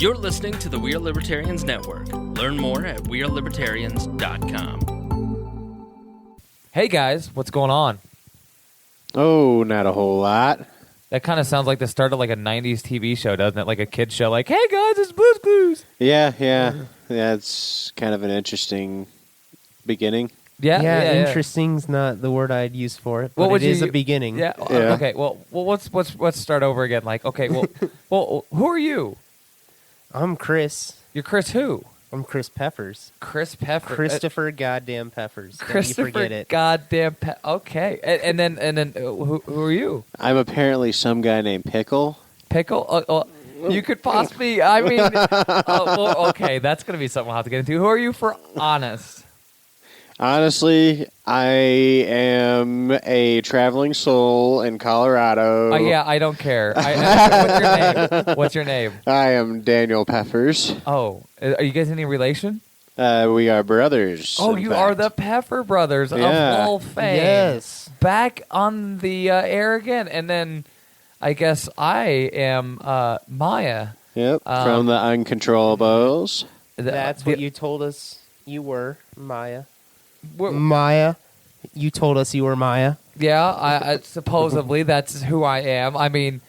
You're listening to the We Are Libertarians Network. Learn more at wearelibertarians.com. Hey guys, what's going on? Oh, not a whole lot. That kind of sounds like the start of like a 90s TV show, doesn't it? Like a kid's show, like, hey guys, it's Blue's Clues. Yeah, it's kind of an interesting beginning. Yeah. Interesting's not the word I'd use for it, but What would it is you- a beginning. Yeah. Okay. Well, let's start over again. Like, okay. Well, who are you? I'm Chris. You're Chris who? I'm Chris Peppers. Chris Peffer. Christopher goddamn Peppers. Don't Christopher you forget it. goddamn okay. And then who are you? I'm apparently some guy named Pickle. Pickle? You could possibly. I mean, well, okay. That's gonna be something we'll have to get into. Who are you for honest? Honestly, I am a traveling soul in Colorado. Yeah, I don't care. What's your name? What's your name? I am Daniel Peppers. Oh, are you guys any relation? We are brothers. Oh, in you fact. are the Peffer brothers Yeah. of all fame. Yes. Back on the air again. And then I guess I am Maya. Yep, from the Uncontrollables. That's what you told us you were, Maya. We're- Maya. You told us you were Maya. Yeah, I supposedly that's who I am. I mean,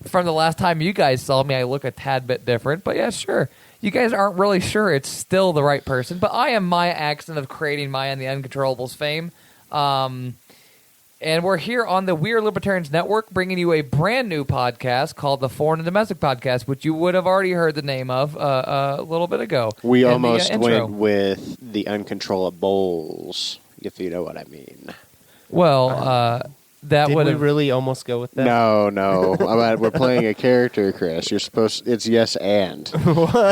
from the last time you guys saw me, I look a tad bit different. But yeah, sure. You guys aren't really sure it's still the right person. But I am Maya Axton of creating Maya and the Uncontrollables fame. And we're here on the We Are Libertarians Network bringing you a brand new podcast called the Foreign and Domestic Podcast, which you would have already heard the name of a little bit ago. We in the, almost intro. went with the Uncontrollables, if you know what I mean. Well, that Did would we have... really almost go with that? No. We're playing a character, Chris. You're supposed. It's yes and.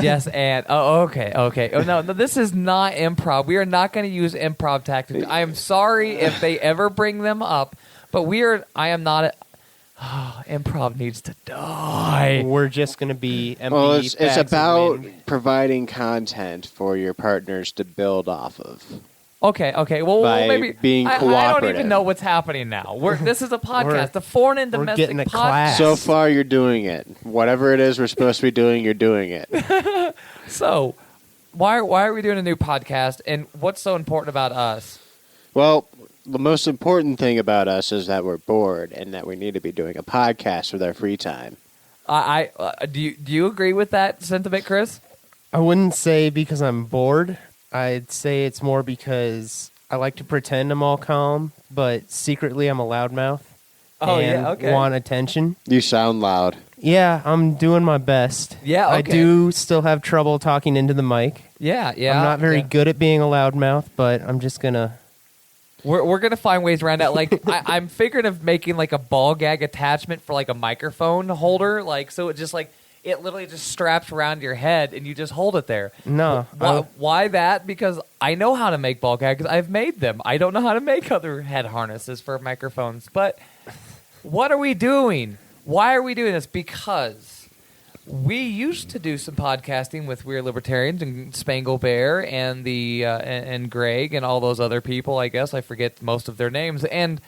Yes, and okay. Oh no, this is not improv. We are not going to use improv tactics. I am sorry if they ever bring them up, but I am not. Improv needs to die. We're just going to be empty. Well, it's bags of about wind. providing content for your partners to build off of. Okay. Well, By maybe being I don't cooperative. even know what's happening now. This is a podcast, We're- the Foreign and we're Domestic getting a Podcast. class. So far, you're doing it. Whatever it is we're supposed to be doing, you're doing it. So, why are we doing a new podcast, and what's so important about us? Well, the most important thing about us is that we're bored and that we need to be doing a podcast with our free time. Do you agree with that sentiment, Chris? I wouldn't say because I'm bored. I'd say it's more because I like to pretend I'm all calm, but secretly I'm a loudmouth. Oh, and yeah, okay. want attention. You sound loud. Yeah, I'm doing my best. Yeah, I okay. do still have trouble talking into the mic. Yeah. I'm not very good at being a loudmouth, but I'm just gonna. We're gonna find ways around that. Like I'm figuring of making like a ball gag attachment for like a microphone holder, like so it just like it literally just straps around your head and you just hold it there. No, Why that? Because I know how to make ball gags. I've made them. I don't know how to make other head harnesses for microphones. But what are we doing? Why are we doing this? Because we used to do some podcasting with We Are Libertarians and Spangle Bear and the and Greg and all those other people. I guess I forget most of their names. And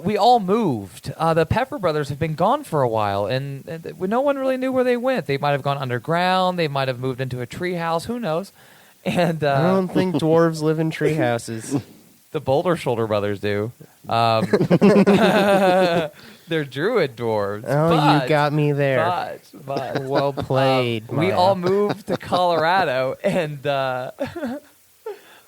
we all moved. The Pepper brothers have been gone for a while, and no one really knew where they went. They might have gone underground. They might have moved into a treehouse. Who knows? And I don't think dwarves live in tree houses. the Boulder Shoulder brothers do. They're druid dwarves. Oh, but, you got me there. But Well played. we Maya. all moved to Colorado, and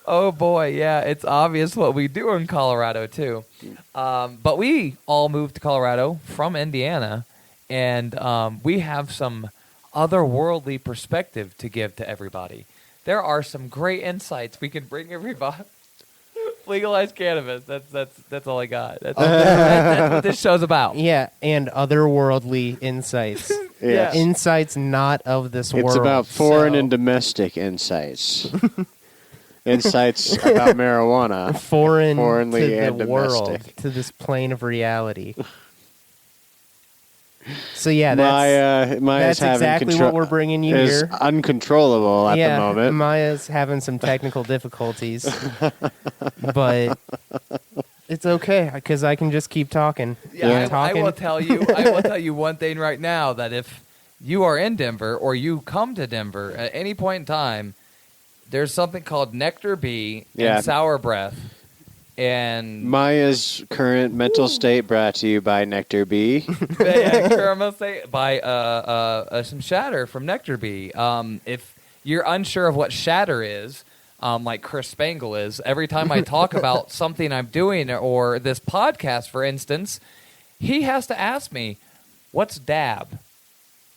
oh boy, yeah, it's obvious what we do in Colorado too. But we all moved to Colorado from Indiana, and we have some otherworldly perspective to give to everybody. There are some great insights we can bring everybody. Legalize cannabis. That's all I got. That's what this show's about. Yeah, and otherworldly insights. Yes. Insights not of this world. It's about foreign So, and domestic insights. Insights about marijuana. foreignly to to and the world, domestic. to this plane of reality. So yeah, that's Maya's having exactly what we're bringing you is here. uncontrollable at the moment. Maya's having some technical difficulties, but it's okay because I can just keep talking. Yeah, Keep I talking. will tell you. I will tell you one thing right now: that if you are in Denver or you come to Denver at any point in time, there's something called Nectar Bee and Sour Breath. And Maya's current mental state brought to you by Nectar Bee. by some shatter from Nectar Bee. If you're unsure of what shatter is, like Chris Spangle is, every time I talk about something I'm doing or this podcast, for instance, he has to ask me, "What's dab?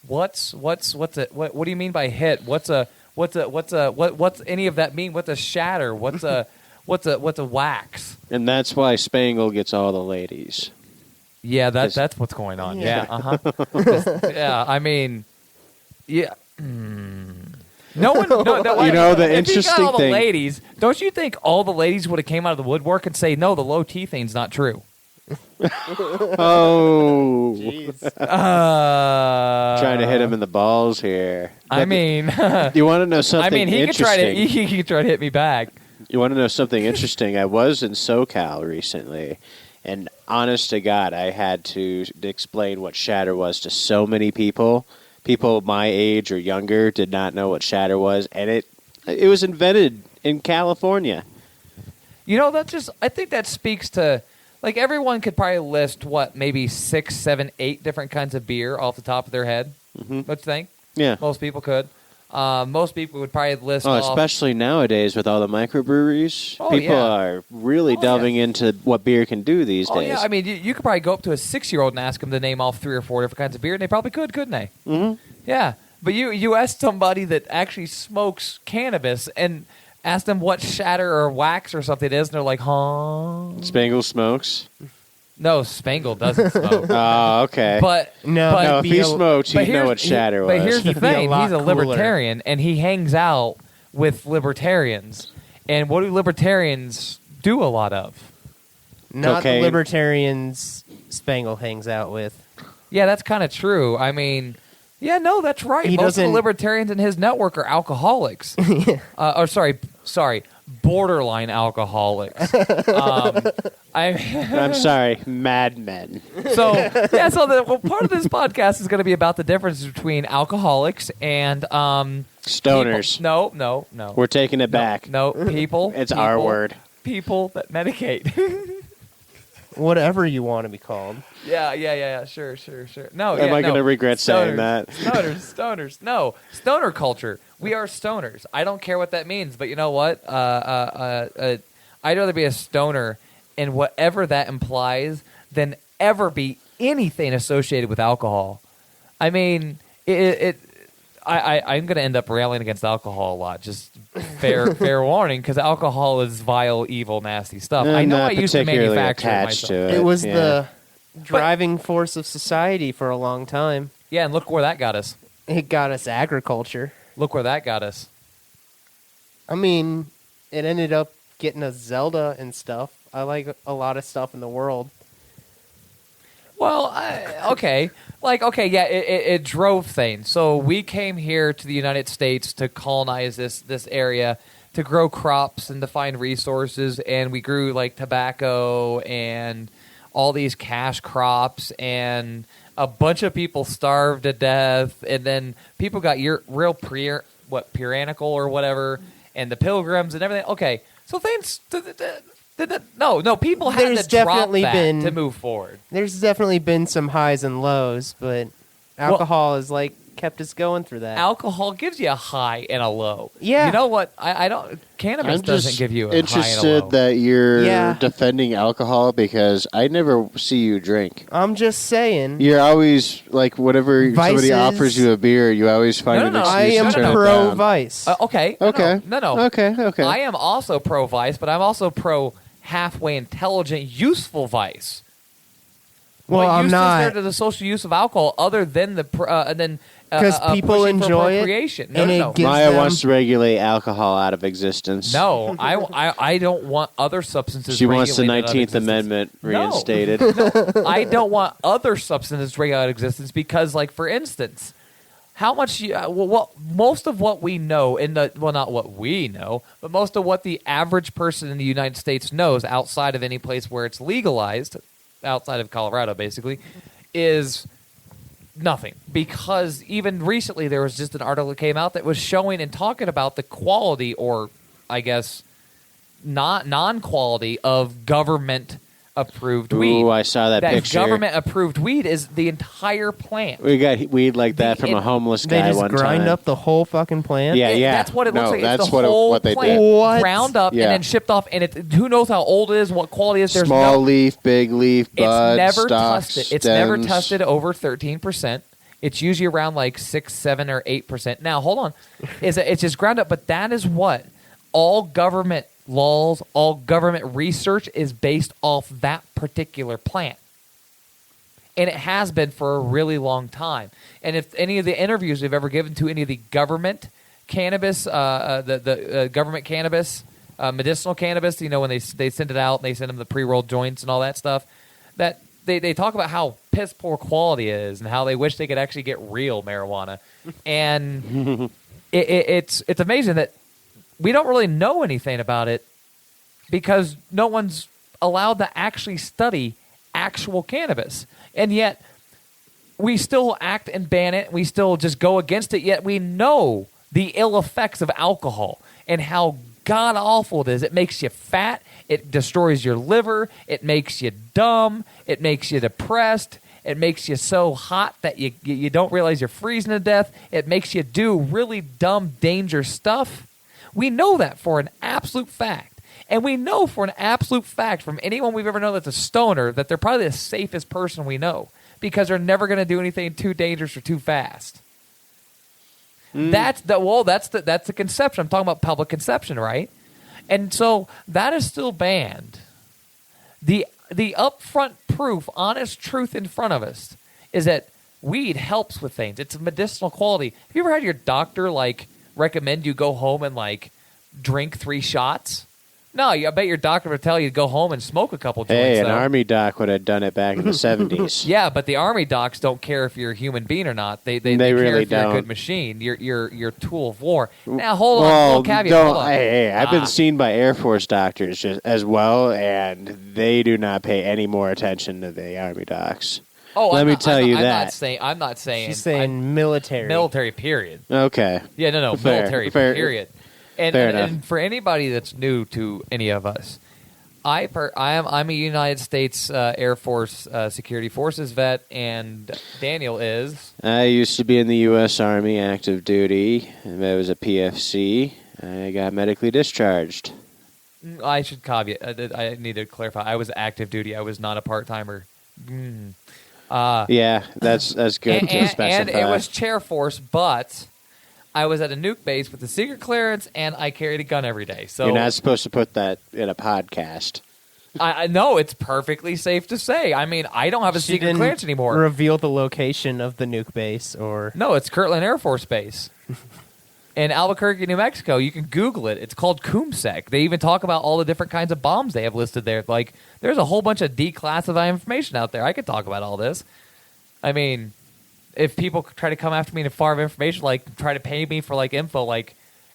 What's it? What do you mean by hit? What's any of that mean? What's a shatter? What's a wax?" And that's why Spangle gets all the ladies. Yeah, that's what's going on. Yeah, yeah. I mean, yeah. No one. The if interesting you got all thing. the ladies, don't you think all the ladies would have came out of the woodwork and say, "No, the low T thing's not true." Oh, Jeez. trying to hit him in the balls here. I mean, You want to know something? I mean, he could try to interesting? he could try to hit me back. You want to know something interesting? I was in SoCal recently, and honest to God, I had to explain what shatter was to so many people. People my age or younger did not know what shatter was, and it was invented in California. I think that speaks to, like, everyone could probably list, maybe 6, 7, 8 different kinds of beer off the top of their head. Mm-hmm. Don't you think? Yeah. Most people could. Most people would probably list off... especially nowadays with all the microbreweries. People are really delving into what beer can do these days. Yeah, I mean, you could probably go up to a 6-year-old and ask them to name off 3 or 4 different kinds of beer, and they probably could, couldn't they? Mm-hmm. Yeah, but you ask somebody that actually smokes cannabis and ask them what shatter or wax or something it is, and they're like, huh? Spangle smokes. No, Spangle doesn't smoke. Oh, okay. But No, if he smoked, he'd know what shatter was. But here's the He'd be a thing: lot he's a cooler. libertarian, and he hangs out with libertarians. And what do libertarians do a lot of? Not Cocaine. the libertarians Spangle hangs out with. Yeah, that's kind of true. I mean, yeah, no, that's right. He Most of the doesn't- libertarians in his network are alcoholics. Sorry, borderline alcoholics. I'm sorry, madmen. So part of this podcast is going to be about the difference between alcoholics and Stoners. People. No. We're taking it back. No, people. It's our people- word. People that medicate. Whatever you want to be called. Yeah. Sure. No. Am I going to regret saying that? Stoners. No. Stoner culture. We are stoners. I don't care what that means, but you know what? I'd rather be a stoner in whatever that implies than ever be anything associated with alcohol. I mean, I'm going to end up railing against alcohol a lot. Just fair warning, because alcohol is vile, evil, nasty stuff. I know I used to particularly manufacture it attached myself. to It was yeah. the driving force of society for a long time. Yeah, and look where that got us. It got us agriculture. Look where that got us. I mean, it ended up getting us Zelda and stuff. I like a lot of stuff in the world. Well, it drove things. So we came here to the United States to colonize this area, to grow crops and to find resources, and we grew like tobacco and all these cash crops, and a bunch of people starved to death, and then people got real puritanical or whatever, and the Pilgrims and everything. Okay, so things. No, people had There's to drop definitely that been- to move forward. There's definitely been some highs and lows, but alcohol has kept us going through that. Alcohol gives you a high and a low. Yeah. You know what? I don't. Cannabis I'm doesn't just give you a high and a interested low. that you're Yeah. defending alcohol because I never see you drink. I'm just saying. You're always like whenever somebody Vices. offers you a beer, you always find No, an no, no. excuse I am to turn it pro down. vice. Okay. Okay. No. Okay. I am also pro vice, but I'm also pro halfway intelligent, useful vice. Well, what I'm use not. is there to the social use of alcohol other than Because people pushing for enjoy it, procreation? and it No. gives Maya them- wants to regulate alcohol out of existence. No, I don't want other substances. She wants the regulated out of 19th existence. Amendment No. reinstated. I don't want other substances regulated out of existence because, like, for instance, how much most of what we know not what we know, but most of what the average person in the United States knows outside of any place where it's legalized, outside of Colorado, basically, is Nothing. Because even recently there was just an article that came out that was showing and talking about the quality, or I guess not non-quality, of government-approved weed. Ooh, I saw that picture. Government-approved weed is the entire plant. We got weed like that from a homeless guy They just one grind time. up the whole fucking plant? Yeah, yeah. That's what it looks like. That's it's the whole they plant did. What? ground up Yeah. and then shipped off. And who knows how old it is, what quality it is. There's Small no, leaf, big leaf, bud, it's never stalks, tested. It's never stems. tested over 13%. It's usually around like 6, 7, or 8%. Now, hold on. It's just ground up, but that is what all government laws, all government research is based off that particular plant. And it has been for a really long time. And if any of the interviews we've ever given to any of the government cannabis, government cannabis, medicinal cannabis, when they send it out and they send them the pre-rolled joints and all that stuff, that they talk about how piss poor quality it is and how they wish they could actually get real marijuana. And it's amazing that we don't really know anything about it because no one's allowed to actually study actual cannabis. And yet we still act and ban it. We still just go against it. Yet we know the ill effects of alcohol and how god-awful it is. It makes you fat. It destroys your liver. It makes you dumb. It makes you depressed. It makes you so hot that you don't realize you're freezing to death. It makes you do really dumb, dangerous stuff. We know that for an absolute fact. And we know for an absolute fact from anyone we've ever known that's a stoner that they're probably the safest person we know because they're never going to do anything too dangerous or too fast. That's the conception. I'm talking about public conception, right? And so that is still banned. The upfront proof, honest truth in front of us is that weed helps with things. It's a medicinal quality. Have you ever had your doctor recommend you go home and drink 3 shots? No, I bet your doctor would tell you to go home and smoke a couple joints. Hey, an though. army doc would have done it back in the 70s. Yeah, but the army docs don't care if you're a human being or not. They care really if you're don't. a good machine. You're a tool of war. Now hold on, Well, little caveat. don't, Hold on. hey, I've been seen by Air Force doctors just as well, and they do not pay any more attention to the army docs. Oh, Let me tell you I'm that. I'm not saying. She's saying military. military. Period. Okay. Yeah, no, Fair, military. fair. Period. Fair enough. And for anybody that's new to any of us, I'm a United States Air Force Security Forces vet, and Daniel is. I used to be in the U.S. Army active duty. I was a PFC. I got medically discharged. I should caveat. I need to clarify. I was active duty. I was not a part timer. Yeah, that's good to specify. And it was chair force, but I was at a nuke base with a secret clearance, and I carried a gun every day. So You're not supposed to put that in a podcast. I know it's perfectly safe to say. I mean, I don't have a She secret didn't clearance anymore. reveal the location of the nuke base, or No, it's Kirtland Air Force Base. In Albuquerque, New Mexico. You can Google it. It's called CUMSEC. They even talk about all the different kinds of bombs they have listed there. There's a whole bunch of declassified information out there. I could talk about all this. I mean, if people try to come after me in a far of information, try to pay me for info,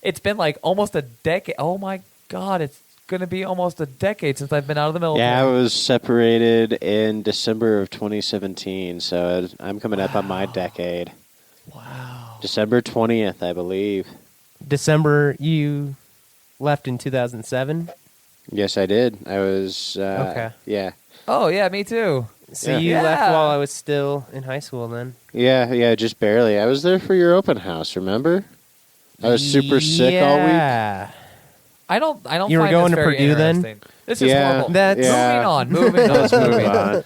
it's been almost a decade. Oh my God, it's going to be almost a decade since I've been out of the military. Yeah, I was separated in December of 2017, so I'm coming up on my decade. Wow. December 20th, I believe. December you left in 2007. Yes, I did. I was, Okay. yeah. Oh, yeah, me too. So Yeah. you Yeah. left while I was still in high school then. Yeah, just barely. I was there for your open house, remember? I was super sick all week. Yeah. I don't You were find going this to very Purdue then? interesting. This is Yeah. horrible. That's- Yeah. Moving on. Let's move on.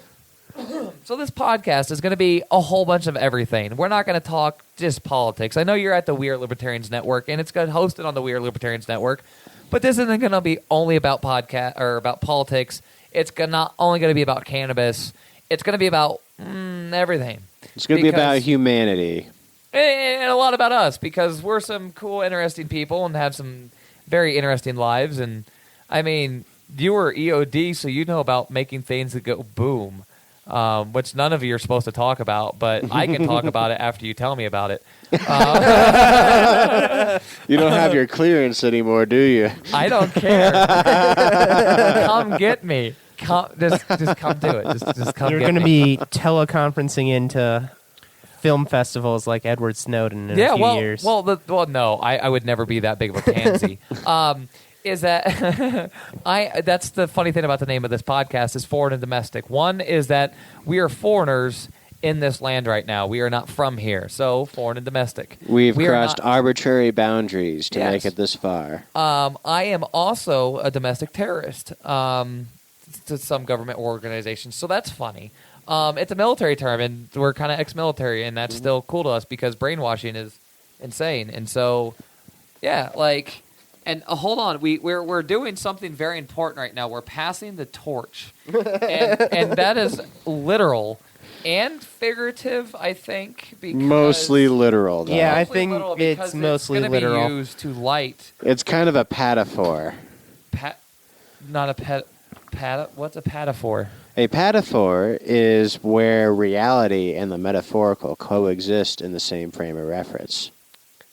So this podcast is going to be a whole bunch of everything. We're not going to talk just politics. I know you're at the We Are Libertarians Network, and it's going to hosted on the We Are Libertarians Network. But this isn't going to be only about podcast or about politics. It's not only going to be about cannabis. It's going to be about everything. It's going to be about Because- humanity. And a lot about us, because we're some cool, interesting people and have some very interesting lives. And I mean, you were EOD, so you know about making things that go boom. Which none of you are supposed to talk about, but I can talk about it after you tell me about it. You don't have your clearance anymore, do you? I don't care. Come get me. Just come do it. Just come You're get going to me. be teleconferencing into film festivals like Edward Snowden in a few years. No, I would never be that big of a pansy. Is that that's the funny thing about the name of this podcast is foreign and domestic. One is that we are foreigners in this land right now. We are not from here, so foreign and domestic. We crossed arbitrary boundaries to make it this far. I am also a domestic terrorist to some government organizations, so that's funny. It's a military term, and we're kind of ex-military, and that's still cool to us because brainwashing is insane. And so, yeah, like... And hold on, we're doing something very important right now. We're passing the torch, and that is literal and figurative, I think. Because mostly literal, though. Yeah, I think it's mostly literal. It's going to be used to light. It's kind of a pataphor. Not a pet. What's a pataphor? A pataphor is where reality and the metaphorical coexist in the same frame of reference.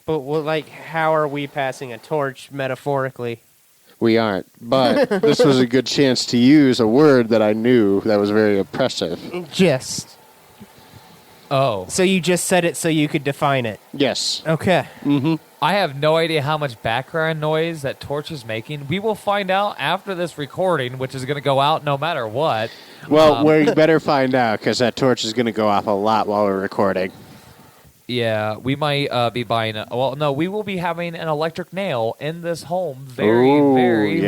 But how are we passing a torch metaphorically? We aren't, but this was a good chance to use a word that I knew that was very oppressive. Just. Oh. So you just said it so you could define it? Yes. Okay. Mm-hmm. I have no idea how much background noise that torch is making. We will find out after this recording, which is going to go out no matter what. Well, we better find out because that torch is going to go off a lot while we're recording. Yeah, we might be buying we will be having an electric nail in this home very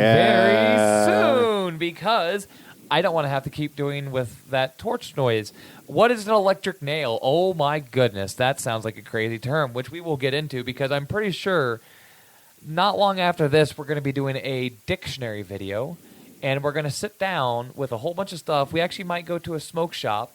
soon because I don't want to have to keep doing with that torch noise. What is an electric nail? Oh my goodness, that sounds like a crazy term, which we will get into because I'm pretty sure not long after this we're going to be doing a dictionary video and we're going to sit down with a whole bunch of stuff. We actually might go to a smoke shop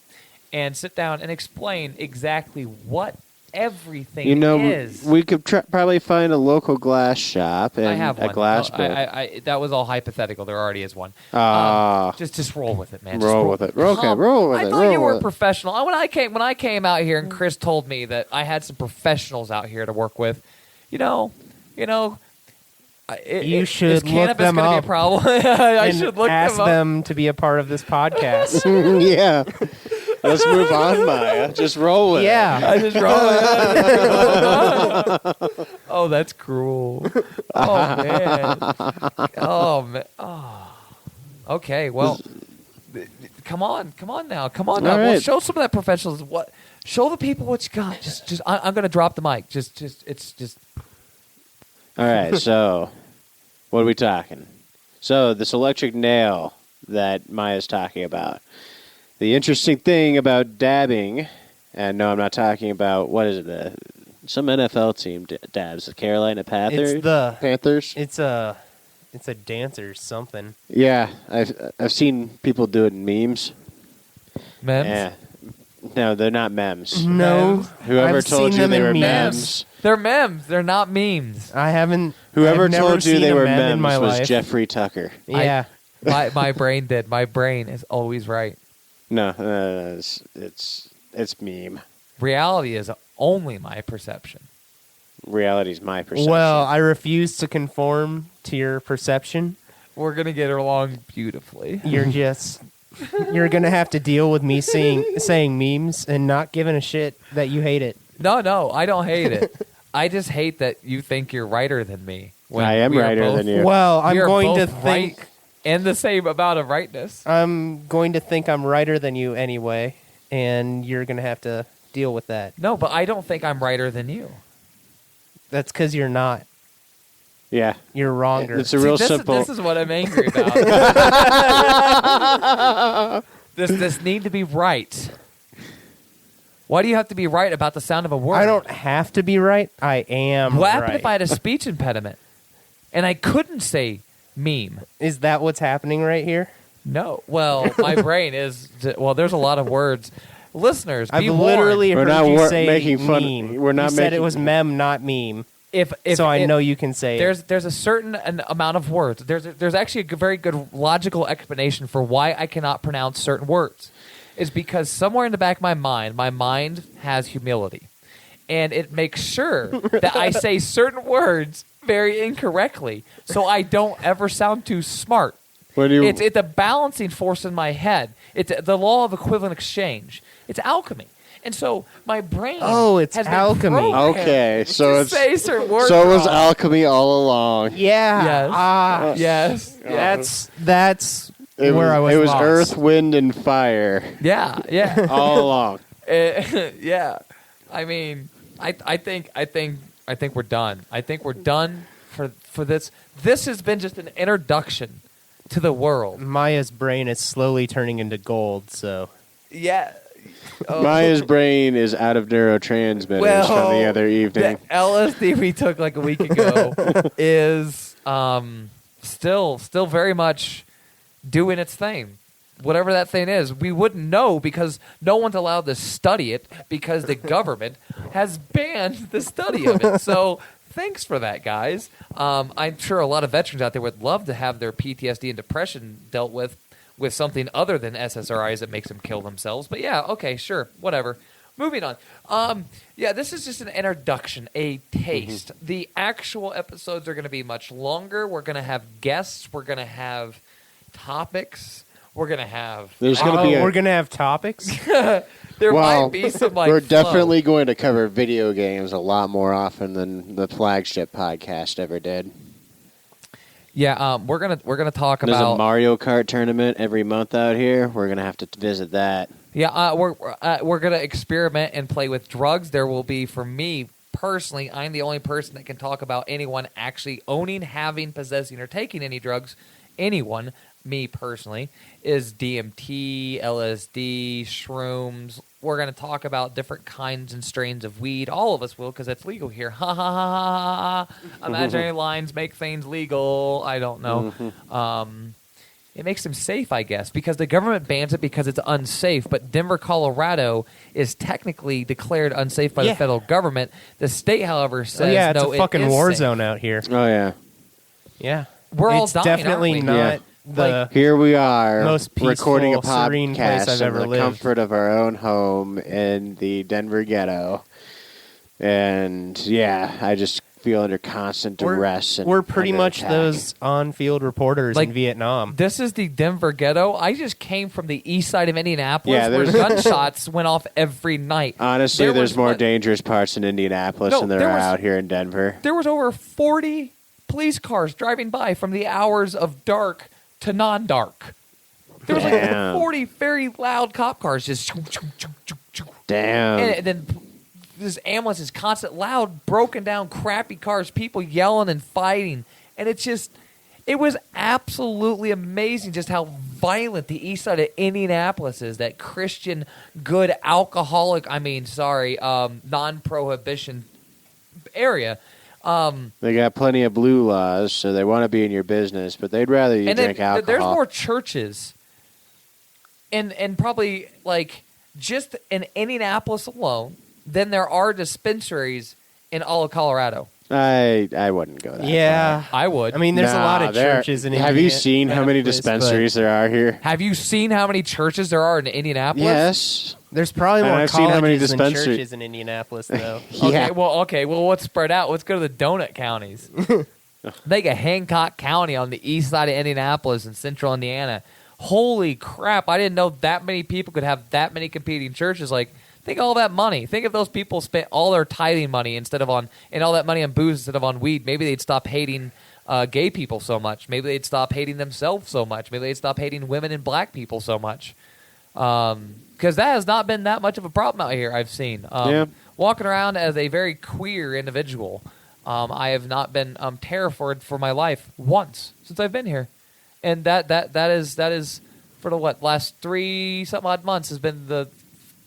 and sit down and explain exactly what everything is. We could probably find a local glass shop and I have one. a glass book. I that was all hypothetical. There already is one. Just roll with it, man. Roll with it. Okay, roll with it. I thought you were a professional. When I came out here and Chris told me that I had some professionals out here to work with, you should look them up. Be a problem? I should look ask them up. them to be a part of this podcast. Yeah. Let's move on, Maya. Just roll with it. Yeah. I just roll with it. Oh, that's cruel. Oh, man. Oh. Okay, well, come on now. All Well, right. show some of that professionals. Show the people what you got. I'm going to drop the mic. All right, so what are we talking? So this electric nail that Maya's talking about. The interesting thing about dabbing, and no, I'm not talking about, what is it, some NFL team dabs, the Carolina Panthers? It's a dance or something. Yeah, I've seen people do it in memes. Memes? Yeah. No, they're not memes. No. Whoever I've told seen you them they in were memes. memes. They're memes. They're not memes. Whoever I've never told you seen they a were meme in my memes was life. Jeffrey Tucker. Yeah. My brain did. My brain is always right. No, it's meme. Reality is only my perception. Reality's my perception. Well, I refuse to conform to your perception. We're going to get along beautifully. You're going to have to deal with me saying memes and not giving a shit that you hate it. No, I don't hate it. I just hate that you think you're righter than me. when I am we are righter both- than you. Well, I'm we are going to both think right and the same amount of rightness. I'm going to think I'm righter than you anyway, and you're going to have to deal with that. No, but I don't think I'm righter than you. That's because you're not. Yeah. You're wronger. It's a real this, simple. This is what I'm angry about. this need to be right. Why do you have to be right about the sound of a word? I don't have to be right. I am What right. happened if I had a speech impediment and I couldn't say meme? Is that what's happening right here? No. Well, my brain is. Well, there's a lot of words. Listeners, I've be literally We're heard not you say making fun- meme. we're not you said it making- was mem, not meme. warned. So I know you can say it. There's a certain amount of words. There's actually a very good logical explanation for why I cannot pronounce certain words. Is because somewhere in the back of my mind has humility, and it makes sure that I say certain words very incorrectly, so I don't ever sound too smart. It's a balancing force in my head. It's the law of equivalent exchange. It's alchemy. And so my brain It's has been alchemy. programmed Okay, so to it's say certain words so it was wrong. alchemy all along. Yeah. Yes. That's It where was, I was It was lost. earth, wind, and fire Yeah. all along. Yeah. I mean, I think we're done. I think we're done for this. This has been just an introduction to the world. Maya's brain is slowly turning into gold, so Yeah. Oh. Maya's brain is out of neurotransmitters from the other evening. The LSD we took like a week ago is still very much doing its thing. Whatever that thing is, we wouldn't know because no one's allowed to study it because the government has banned the study of it. So thanks for that, guys. I'm sure a lot of veterans out there would love to have their PTSD and depression dealt with something other than SSRIs that makes them kill themselves. But yeah, okay, sure, whatever. Moving on. Yeah, this is just an introduction, a taste. The actual episodes are going to be much longer. We're going to have guests. We're going to have topics. We're going to have... There's going to be we're gonna have topics. There might be some like we're flow. definitely going to cover video games a lot more often than the flagship podcast ever did. Yeah, we're gonna talk There's about a Mario Kart tournament every month out here. We're going to have to visit that. Yeah, we're gonna experiment and play with drugs. There will be, for me personally, I'm the only person that can talk about anyone actually owning, having, possessing, or taking any drugs. Anyone, me personally, is DMT, LSD, shrooms. We're gonna talk about different kinds and strains of weed. All of us will, because it's legal here. Ha ha ha ha ha. Imaginary lines make things legal. I don't know. It makes them safe, I guess, because the government bans it because it's unsafe. But Denver, Colorado is technically declared unsafe by the federal government. The state, however, says it's no, a fucking it is war safe. zone out here. Oh, yeah. Yeah. We're all it's dying, definitely aren't we? not the Like, Here we are, most peaceful, recording a serene place podcast I've in ever the lived. comfort of our own home in the Denver ghetto. And, yeah, I just feel under constant duress. We're pretty under much attack. those on-field reporters Like, in Vietnam. this is the Denver ghetto. I just came from the east side of Indianapolis, Yeah, where there's- gunshots went off every night. Honestly, There there's was, more what, dangerous parts in Indianapolis No, than there there are was- out here in Denver. There was over 40 police cars driving by from the hours of dark to non-dark. There was like Damn. 40 very loud cop cars just... Damn. And then this ambulance is constant, loud, broken down, crappy cars, people yelling and fighting. And it was absolutely amazing just how violent the east side of Indianapolis is. That Christian, good, non-prohibition area. They got plenty of blue laws, so they want to be in your business, but they'd rather you And then drink alcohol. there's more churches, and probably like just in Indianapolis alone than there are dispensaries in all of Colorado. I wouldn't go that Yeah. far. I would. I mean, there's a lot of there- churches in Have you seen how many Indianapolis, but dispensaries there are here? Have you seen how many churches there are in Indianapolis? Yes. There's probably And more I've seen how many colleges than dispensaries- churches in Indianapolis, though. Yeah. Okay. Well, let's spread out. Let's go to the donut counties. They got Hancock County on the east side of Indianapolis in central Indiana. Holy crap! I didn't know that many people could have that many competing churches. Like, think of all that money. Think if those people spent all their tithing money and all that money on booze instead of on weed. Maybe they'd stop hating gay people so much. Maybe they'd stop hating themselves so much. Maybe they'd stop hating women and black people so much. Because that has not been that much of a problem out here, I've seen. Yeah. Walking around as a very queer individual, I have not been terrified for my life once since I've been here. And that is for the last 3-something odd months has been the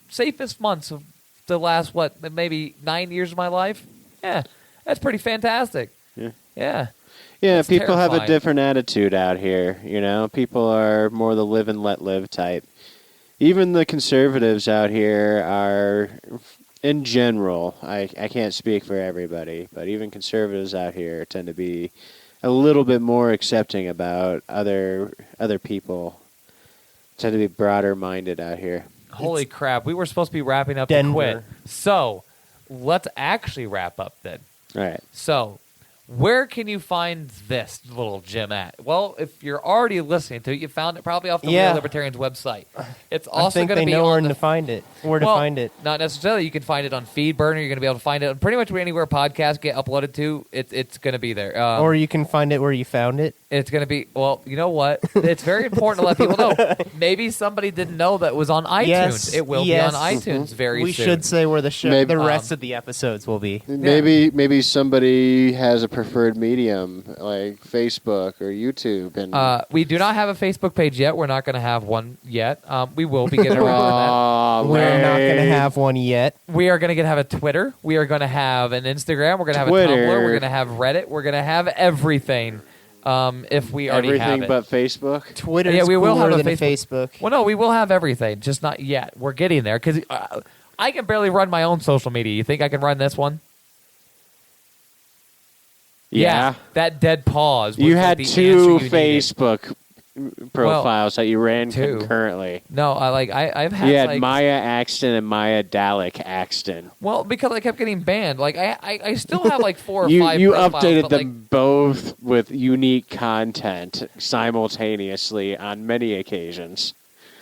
safest months of the last maybe 9 years of my life. Yeah, that's pretty fantastic. Yeah. Yeah. Yeah, It's people have a terrifying. different attitude out here, you know? People are more the live and let live type. Even the conservatives out here are, in general, I can't speak for everybody, but even conservatives out here tend to be a little bit more accepting about other people. Tend to be broader minded out here. Holy crap. We were supposed to be wrapping up Denver. to quit. So, let's actually wrap up then. All right. So, Where can you find this little gem at? Well, if you're already listening to it, you found it probably off the Real Libertarians website. It's I also think going to they be know on where the to find it. Where to well, find it. Not necessarily. You can find it on FeedBurner. You're going to be able to find it on pretty much anywhere podcasts get uploaded to. It's going to be there. Or you can find it where you found it. It's going to be, well, you know what? It's very important to let people know. Maybe somebody didn't know that it was on iTunes. Yes, It will yes. be on iTunes very We soon. should say where the Maybe- the rest of the episodes will be. Maybe somebody has a preferred medium like Facebook or YouTube, and We do not have a Facebook page yet. We're not going to have one yet. We will be getting around to We're not going to have one yet. that. We are going to have a Twitter. We are going to have an Instagram. We're going to have Twitter. a Tumblr. We're going to have Reddit. We're going to have everything. If we already have everything it. but Facebook. Twitter's Yeah, we will cooler have a than Facebook. Facebook. Well, no, we will have everything, just not yet. We're getting there because I can barely run my own social media. You think I can run this one? Yeah. That dead pause. was You like had the two answer you needed. Facebook profiles that you ran two. concurrently. No, I've had You had like, Maya Axton and Maya Dalek Axton. well, because I kept getting banned. Like I still have like 4 or You 5 profiles, updated but, them like, both with unique content simultaneously on many occasions.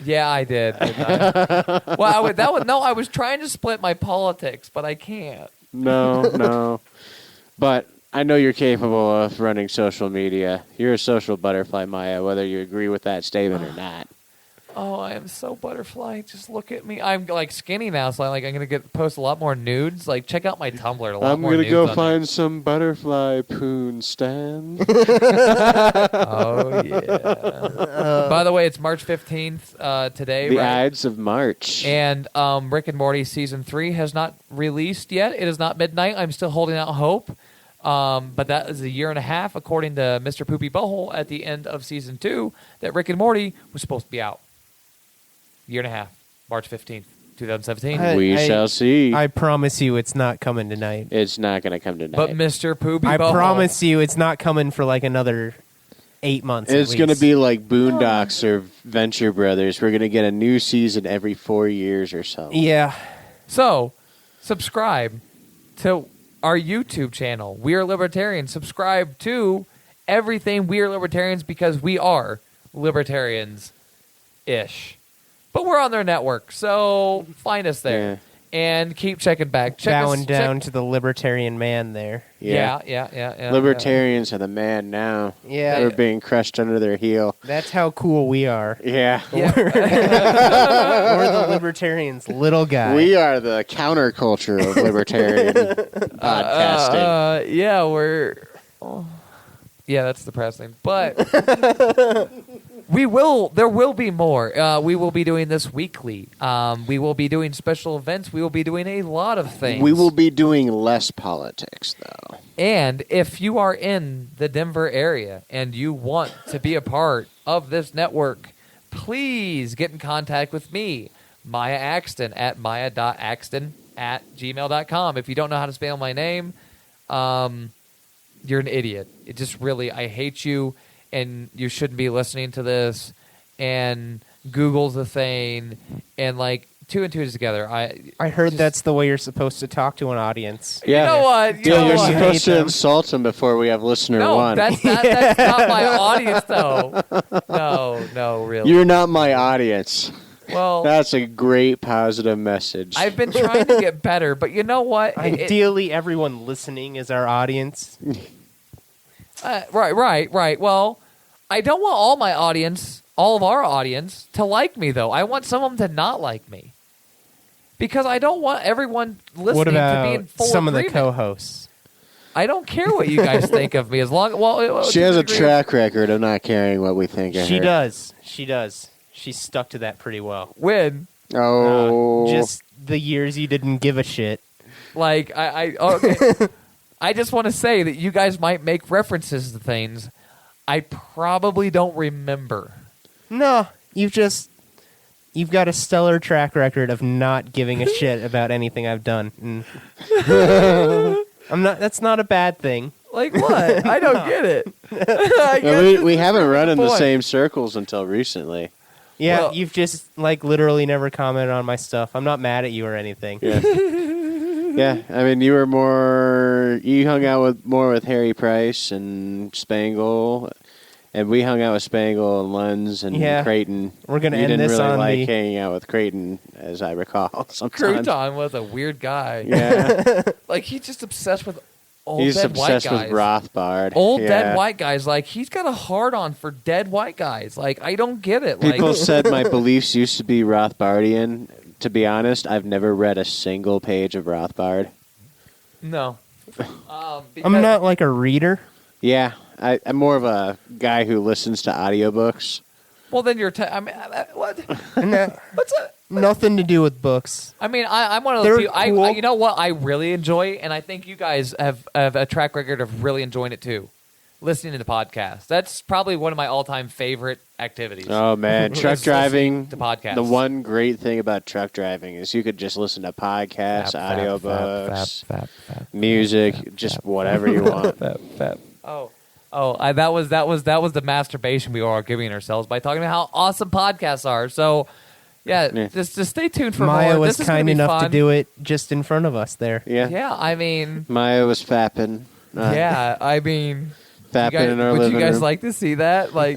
yeah, I did. Didn't I? Well, I was trying to split my politics, but I can't. No. But I know you're capable of running social media. You're a social butterfly, Maya, whether you agree with that statement or not. Oh, I am so butterfly. Just look at me. I'm like skinny now, so I'm gonna post a lot more nudes. Like, check out my Tumblr. A lot I'm more gonna nudes go on there. find some butterfly poon stand. Oh yeah. By the way, it's March 15th today, The right? Ides of March. And Rick and Morty season 3 has not released yet. It is not midnight. I'm still holding out hope. But that is a year and a half, according to Mr. Poopy Butthole, at the end of season 2, that Rick and Morty was supposed to be out. Year and a half, March 15th, 2017. We shall see. I promise you it's not coming tonight. It's not going to come tonight. But Mr. Poopy I Butthole, promise you it's not coming for like another 8 months. It's going to be like Boondocks or Venture Brothers. We're going to get a new season every 4 years or so. Yeah. So, subscribe to our YouTube channel, We Are Libertarians. Subscribe to everything We Are Libertarians because we are libertarians-ish. But we're on their network, so find us there. Yeah. And keep checking back. Bowing down to the libertarian man there. Yeah. Libertarians are the man now. Yeah. They're being crushed under their heel. That's how cool we are. Yeah. Yeah. We're the libertarians, little guy. We are the counterculture of libertarian podcasting. Yeah, we're... oh. Yeah, that's depressing. But there will be more. We will be doing this weekly. We will be doing special events. We will be doing a lot of things. We will be doing less politics, though. And if you are in the Denver area and you want to be a part of this network, please get in contact with me, Maya Axton, at maya.axton@gmail.com. If you don't know how to spell my name, you're an idiot. It just really, I hate you, and you shouldn't be listening to this. And Google's a thing, and like 2 and 2 is together. I heard that's the way you're supposed to talk to an audience. Yeah. You know what? Dude, you're what? supposed to Hate them. insult them before we have listener No, one. that's not my audience, though. No, really. You're not my audience. Well, That's a great positive message. I've been trying to get better, but you know what? Ideally, everyone listening is our audience. Right. Well, I don't want all of our audience, to like me, though. I want some of them to not like me. Because I don't want everyone listening What to be in about full some of the agreement. co-hosts? I don't care what you guys think of me, as long she has a disagree- track record of not caring what we think of She her. does. She's stuck to that pretty well. When, Oh. Just the years you didn't give a shit. like, okay. I just want to say that you guys might make references to things I probably don't remember. No, you've got a stellar track record of not giving a shit about anything I've done. And that's not a bad thing. Like what? I don't get it. I guess we haven't run in the point. same circles until recently. Yeah, Well- you've just like literally never commented on my stuff. I'm not mad at you or anything. Yeah. Yeah, I mean, you hung out more with Harry Price and Spangle, and we hung out with Spangle and Lenz and Yeah. Creighton. We're gonna you end didn't this really on like the- hanging out with Creighton, as I recall. Sometimes. Crouton was a weird guy. Yeah, Like, he's just obsessed with old he's dead white obsessed guys. with Rothbard. Old yeah. dead white guys. Like, he's got a hard-on for dead white guys. Like, I don't get it. Like, People said my beliefs used to be Rothbardian. To be honest, I've never read a single page of Rothbard. no. I'm Because- not like a reader. Yeah, I'm more of a guy who listens to audiobooks. Well, then you're... I mean, what? No, What's that? nothing to do with books. I mean, I'm one of They're those people. cool. You know what? I really enjoy, and I think you guys have a track record of really enjoying it too. Listening to the podcast. That's probably one of my all-time favorite activities. Oh man, truck It's driving. listening to podcasts. The one great thing about truck driving is you could just listen to podcasts, audiobooks, music, just whatever you want. That was the masturbation we are giving ourselves by talking about how awesome podcasts are. So, Yeah. just stay tuned for Maya more. was This is gonna kind be enough fun. to do it just in front of us there. Yeah. Yeah, I mean, Maya was fapping. yeah, I mean, Fapping in our would living you guys room. like to see that? Like,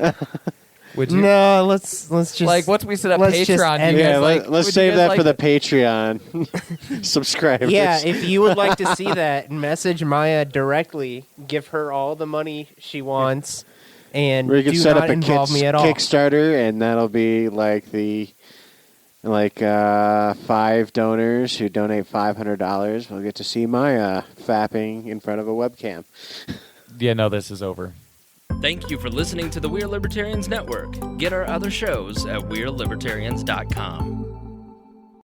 would you? No, let's just Like, once we set up let's just Patreon, end you Yeah, guys like, let's would you save guys that like for the to- Patreon subscribers. Yeah, if you would like to see that, message Maya directly. Give her all the money she wants, and we could do set not up a involve me at all. Kickstarter, and that'll be like 5 donors who donate $500 will get to see Maya fapping in front of a webcam. Yeah, no, this is over. Thank you for listening to the We're Libertarians Network. Get our other shows at We'reLibertarians.com.